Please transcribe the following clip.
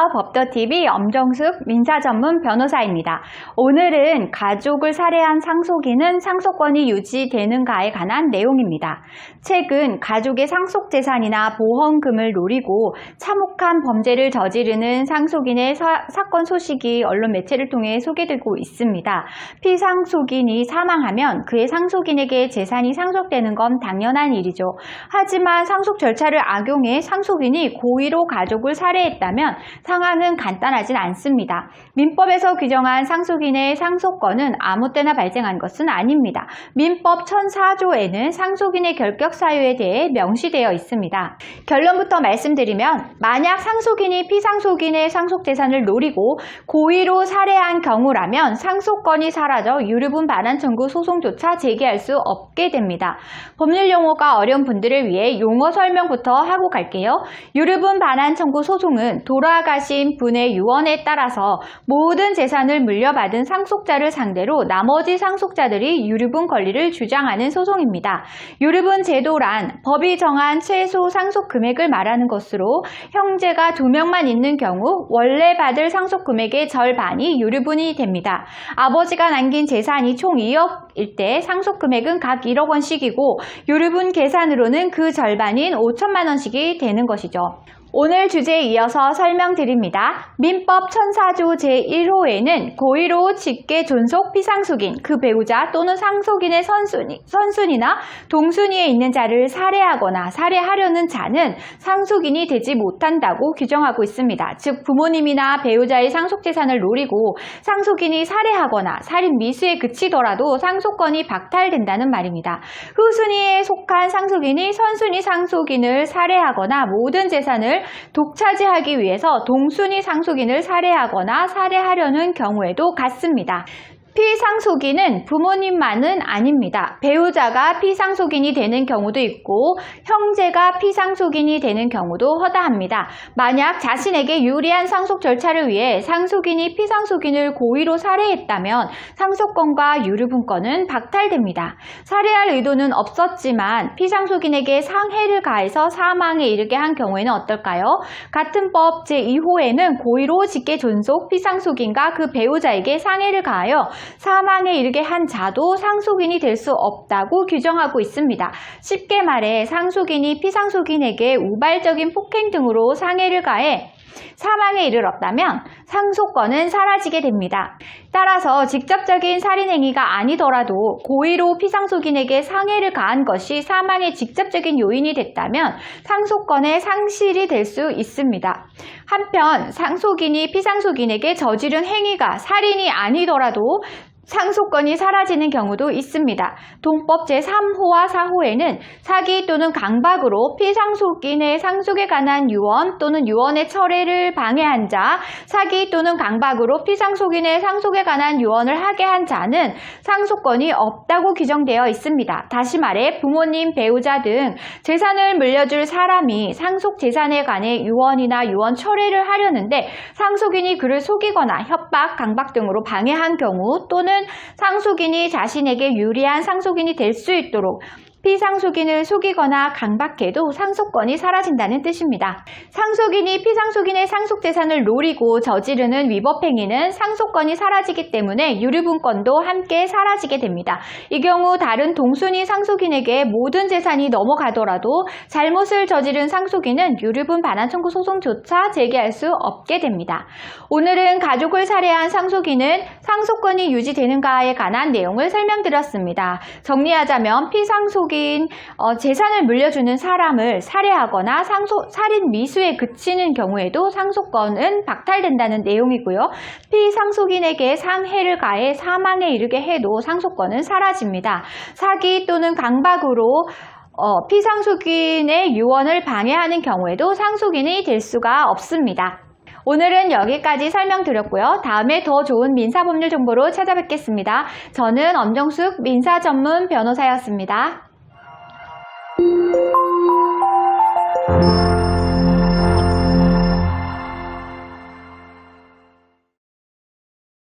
안녕하세요. 법도TV 엄정숙 민사전문 변호사입니다. 오늘은 가족을 살해한 상속인은 상속권이 유지되는가에 관한 내용입니다. 최근 가족의 상속재산이나 보험금을 노리고 참혹한 범죄를 저지르는 상속인의 사건 소식이 언론 매체를 통해 소개되고 있습니다. 피상속인이 사망하면 그의 상속인에게 재산이 상속되는 건 당연한 일이죠. 하지만 상속 절차를 악용해 상속인이 고의로 가족을 살해했다면 상황은 간단하진 않습니다. 민법에서 규정한 상속인의 상속권은 아무 때나 발생한 것은 아닙니다. 민법 1004조에는 상속인의 결격 사유에 대해 명시되어 있습니다. 결론부터 말씀드리면 만약 상속인이 피상속인의 상속재산을 노리고 고의로 살해한 경우라면 상속권이 사라져 유류분 반환 청구 소송조차 제기할 수 없게 됩니다. 법률 용어가 어려운 분들을 위해 용어 설명부터 하고 갈게요. 유류분 반환 청구 소송은 돌아가신 분의 유언에 따라서 모든 재산을 물려받은 상속자를 상대로 나머지 상속자들이 유류분 권리를 주장하는 소송입니다. 유류분 제도란 법이 정한 최소 상속 금액을 말하는 것으로 형제가 2명만 있는 경우 원래 받을 상속 금액의 절반이 유류분이 됩니다. 아버지가 남긴 재산이 총 2억일 때 상속 금액은 각 1억 원씩이고 유류분 계산으로는 그 절반인 5천만 원씩이 되는 것이죠. 오늘 주제에 이어서 설명드립니다. 민법 1004조 제1호에는 고의로 직계 존속 피상속인, 그 배우자 또는 상속인의 선순위나 동순위에 있는 자를 살해하거나 살해하려는 자는 상속인이 되지 못한다고 규정하고 있습니다. 즉 부모님이나 배우자의 상속재산을 노리고 상속인이 살해하거나 살인 미수에 그치더라도 상속권이 박탈된다는 말입니다. 후순위에 속한 상속인이 선순위 상속인을 살해하거나 모든 재산을 독차지하기 위해서 동순위 상속인을 살해하거나 살해하려는 경우에도 같습니다. 피상속인은 부모님만은 아닙니다. 배우자가 피상속인이 되는 경우도 있고 형제가 피상속인이 되는 경우도 허다합니다. 만약 자신에게 유리한 상속 절차를 위해 상속인이 피상속인을 고의로 살해했다면 상속권과 유류분권은 박탈됩니다. 살해할 의도는 없었지만 피상속인에게 상해를 가해서 사망에 이르게 한 경우에는 어떨까요? 같은 법 제2호에는 고의로 직계 존속 피상속인과 그 배우자에게 상해를 가하여 사망에 이르게 한 자도 상속인이 될 수 없다고 규정하고 있습니다. 쉽게 말해 상속인이 피상속인에게 우발적인 폭행 등으로 상해를 가해 사망에 이르렀다면 상속권은 사라지게 됩니다. 따라서 직접적인 살인행위가 아니더라도 고의로 피상속인에게 상해를 가한 것이 사망의 직접적인 요인이 됐다면 상속권의 상실이 될 수 있습니다. 한편 상속인이 피상속인에게 저지른 행위가 살인이 아니더라도 상속권이 사라지는 경우도 있습니다. 동법 제3호와 4호에는 사기 또는 강박으로 피상속인의 상속에 관한 유언 또는 유언의 철회를 방해한 자, 사기 또는 강박으로 피상속인의 상속에 관한 유언을 하게 한 자는 상속권이 없다고 규정되어 있습니다. 다시 말해 부모님, 배우자 등 재산을 물려줄 사람이 상속 재산에 관해 유언이나 유언 철회를 하려는데 상속인이 그를 속이거나 협박, 강박 등으로 방해한 경우 또는 상속인이 자신에게 유리한 상속인이 될 수 있도록 피상속인을 속이거나 강박해도 상속권이 사라진다는 뜻입니다. 상속인이 피상속인의 상속재산을 노리고 저지르는 위법행위는 상속권이 사라지기 때문에 유류분권도 함께 사라지게 됩니다. 이 경우 다른 동순위 상속인에게 모든 재산이 넘어가더라도 잘못을 저지른 상속인은 유류분 반환 청구 소송조차 제기할 수 없게 됩니다. 오늘은 가족을 살해한 상속인은 상속권이 유지되는가에 관한 내용을 설명드렸습니다. 정리하자면 피상속 재산을 물려주는 사람을 살해하거나 살인 미수에 그치는 경우에도 상속권은 박탈된다는 내용이고요. 피상속인에게 상해를 가해 사망에 이르게 해도 상속권은 사라집니다. 사기 또는 강박으로 피상속인의 유언을 방해하는 경우에도 상속인이 될 수가 없습니다. 오늘은 여기까지 설명드렸고요. 다음에 더 좋은 민사법률 정보로 찾아뵙겠습니다. 저는 엄정숙 민사전문 변호사였습니다.